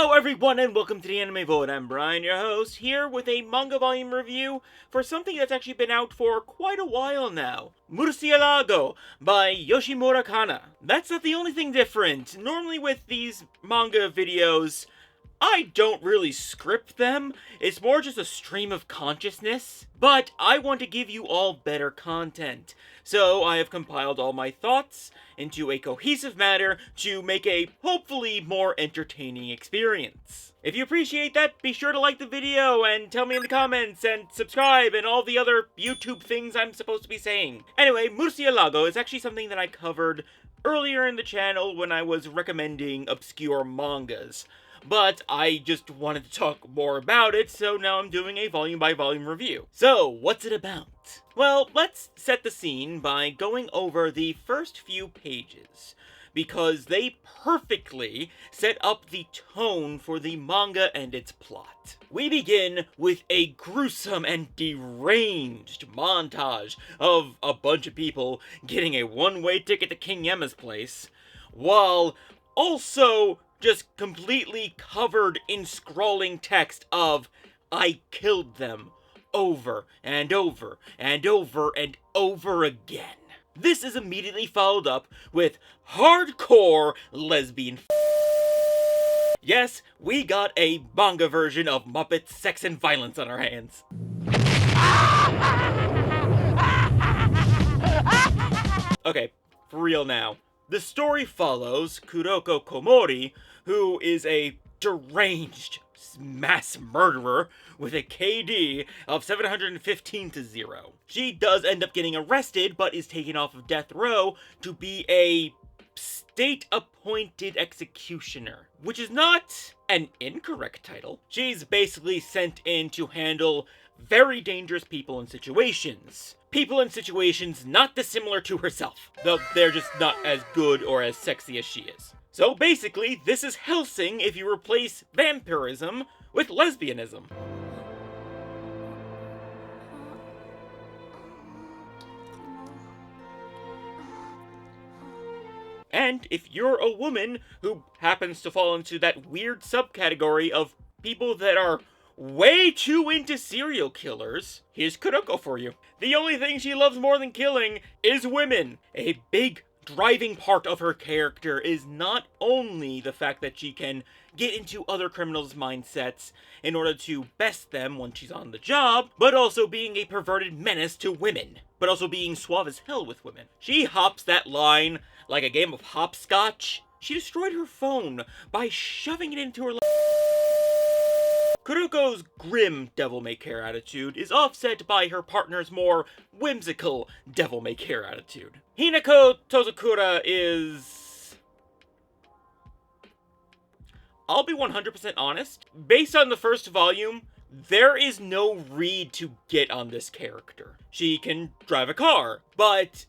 Hello everyone and welcome to the Anime Vote. I'm Brian, your host, here with a manga volume review for something that's actually been out for quite a while now. Murciélago by Yoshimura Kana. That's not the only thing different. Normally with these manga videos, I don't really script them, it's more just a stream of consciousness, but I want to give you all better content. So I have compiled all my thoughts into a cohesive matter to make a hopefully more entertaining experience. If you appreciate that, be sure to like the video and tell me in the comments and subscribe and all the other YouTube things I'm supposed to be saying. Anyway, Murciélago is actually something that I covered earlier in the channel when I was recommending obscure mangas. But I just wanted to talk more about it, so now I'm doing a volume-by-volume review. So, what's it about? Well, let's set the scene by going over the first few pages, because they perfectly set up the tone for the manga and its plot. We begin with a gruesome and deranged montage of a bunch of people getting a one-way ticket to King Yema's place, while also just completely covered in scrawling text of, "I killed them," over and over and over and over again. This is immediately followed up with hardcore lesbian Yes, we got a manga version of Muppet sex and violence on our hands. Okay, for real now. The story follows Kuroko Komori, who is a deranged mass murderer with a KD of 715 to 0. She does end up getting arrested, but is taken off of death row to be a state-appointed executioner, which is not an incorrect title. She's basically sent in to handle very dangerous people and situations. People in situations not dissimilar to herself, though they're just not as good or as sexy as she is. So basically, this is Hellsing if you replace vampirism with lesbianism. And if you're a woman who happens to fall into that weird subcategory of people that are way too into serial killers, here's Kuroko for you. The only thing she loves more than killing is women. A big driving part of her character is not only the fact that she can get into other criminals' mindsets in order to best them when she's on the job, but also being a perverted menace to women, but also being suave as hell with women. She hops that line like a game of hopscotch. She destroyed her phone by shoving it into her Kuroko's grim devil-may-care attitude is offset by her partner's more whimsical devil-may-care attitude. Hinako Tozukura is... I'll be 100% honest. Based on the first volume, there is no read to get on this character. She can drive a car, but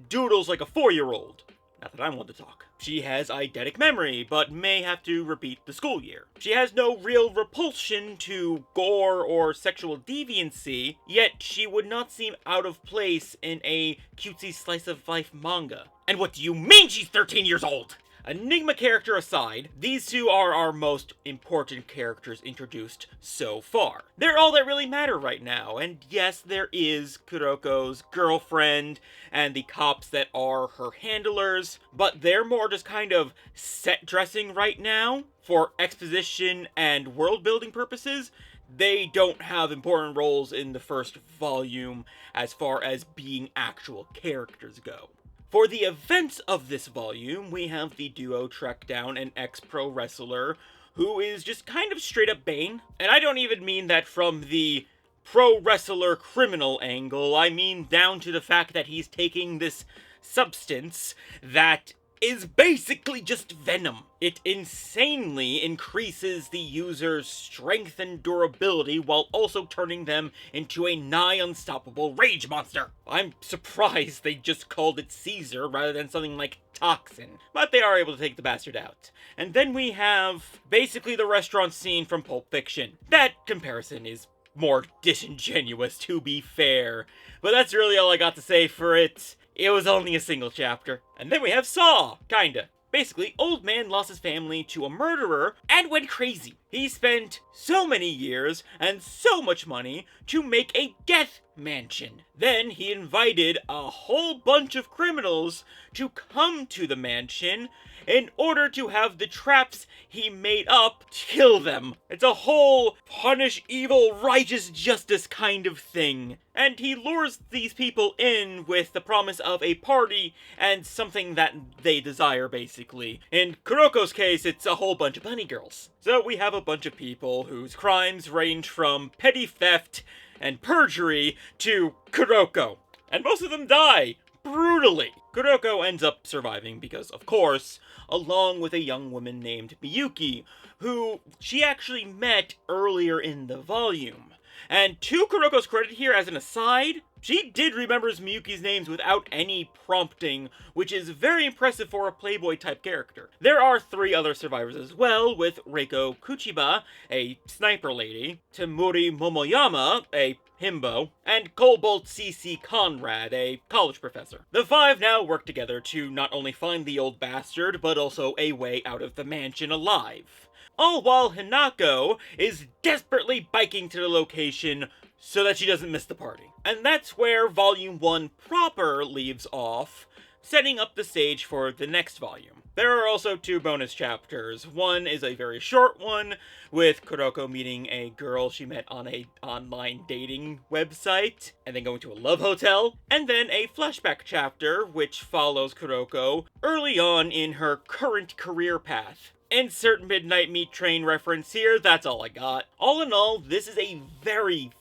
doodles like a 4-year-old. Not that I want to talk. She has eidetic memory, but may have to repeat the school year. She has no real repulsion to gore or sexual deviancy, yet she would not seem out of place in a cutesy slice-of-life manga. And what do you mean she's 13 years old? Enigma character aside, these two are our most important characters introduced so far. They're all that really matter right now, and yes, there is Kuroko's girlfriend and the cops that are her handlers, but they're more just kind of set dressing right now for exposition and world building purposes. They don't have important roles in the first volume as far as being actual characters go. For the events of this volume, we have the duo track down an ex-pro wrestler who is just kind of straight up Bane. And I don't even mean that from the pro wrestler criminal angle, I mean down to the fact that he's taking this substance that is basically just venom. It insanely increases the user's strength and durability while also turning them into a nigh unstoppable rage monster. I'm surprised they just called it Caesar rather than something like Toxin, but they are able to take the bastard out. And then we have basically the restaurant scene from Pulp Fiction. That comparison is more disingenuous, to be fair, but that's really all I got to say for it. It was only a single chapter. And then we have Saw, kinda. Basically, old man lost his family to a murderer and went crazy. He spent so many years and so much money to make a death mansion. Then he invited a whole bunch of criminals to come to the mansion in order to have the traps he made up kill them. It's a whole punish evil, righteous justice kind of thing. And he lures these people in with the promise of a party and something that they desire, basically. In Kuroko's case, it's a whole bunch of bunny girls. So we have a bunch of people whose crimes range from petty theft and perjury to Kuroko. And most of them die brutally. Kuroko ends up surviving because, of course, along with a young woman named Miyuki, who she actually met earlier in the volume. And to Kuroko's credit here, as an aside, she did remember Miyuki's names without any prompting, which is very impressive for a Playboy-type character. There are 3 other survivors as well, with Reiko Kuchiba, a sniper lady, Temuri Momoyama, a himbo, and Cobalt C.C. Conrad, a college professor. The 5 now work together to not only find the old bastard, but also a way out of the mansion alive. All while Hinako is desperately biking to the location so that she doesn't miss the party. And that's where Volume 1 proper leaves off, setting up the stage for the next volume. There are also 2 bonus chapters. One is a very short one, with Kuroko meeting a girl she met on a online dating website, and then going to a love hotel, and then a flashback chapter, which follows Kuroko early on in her current career path. Insert Midnight Meat Train reference here, that's all I got. All in all, this is a very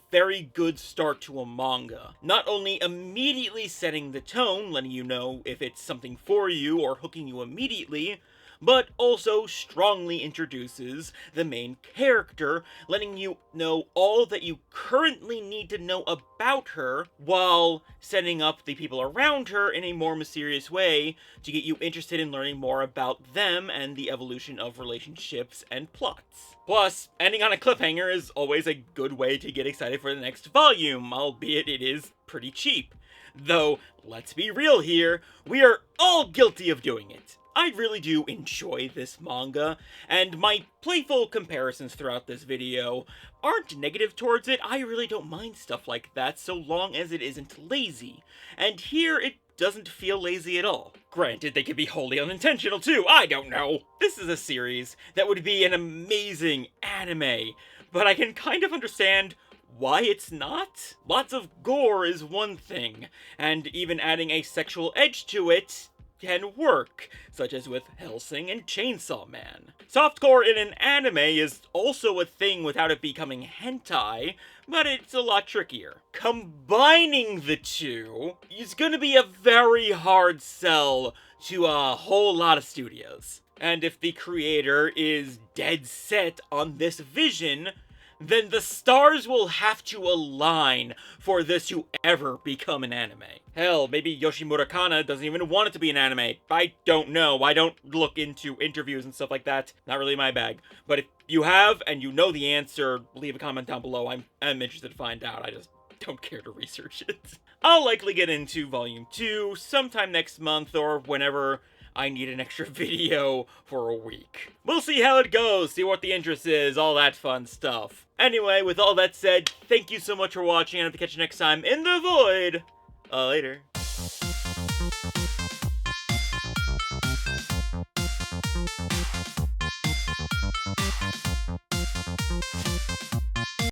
good start to a manga. Not only immediately setting the tone, letting you know if it's something for you or hooking you immediately, but also strongly introduces the main character, letting you know all that you currently need to know about her, while setting up the people around her in a more mysterious way to get you interested in learning more about them and the evolution of relationships and plots. Plus, ending on a cliffhanger is always a good way to get excited for the next volume, albeit it is pretty cheap. Though, let's be real here, we are all guilty of doing it. I really do enjoy this manga, and my playful comparisons throughout this video aren't negative towards it. I really don't mind stuff like that so long as it isn't lazy, and here it doesn't feel lazy at all. Granted, they could be wholly unintentional too, I don't know. This is a series that would be an amazing anime, but I can kind of understand why it's not. Lots of gore is one thing, and even adding a sexual edge to it can work, such as with Hellsing and Chainsaw Man. Softcore in an anime is also a thing without it becoming hentai, but it's a lot trickier. Combining the two is gonna be a very hard sell to a whole lot of studios. And if the creator is dead set on this vision, then the stars will have to align for this to ever become an anime. Hell, maybe Yoshimura Kana doesn't even want it to be an anime. I don't know. I don't look into interviews and stuff like that. Not really my bag. But if you have and you know the answer, leave a comment down below. I'm interested to find out. I just don't care to research it. I'll likely get into Volume 2 sometime next month or whenever I need an extra video for a week. We'll see how it goes, see what the interest is, all that fun stuff. Anyway, with all that said, thank you so much for watching, and I'll catch you next time in the void. Later.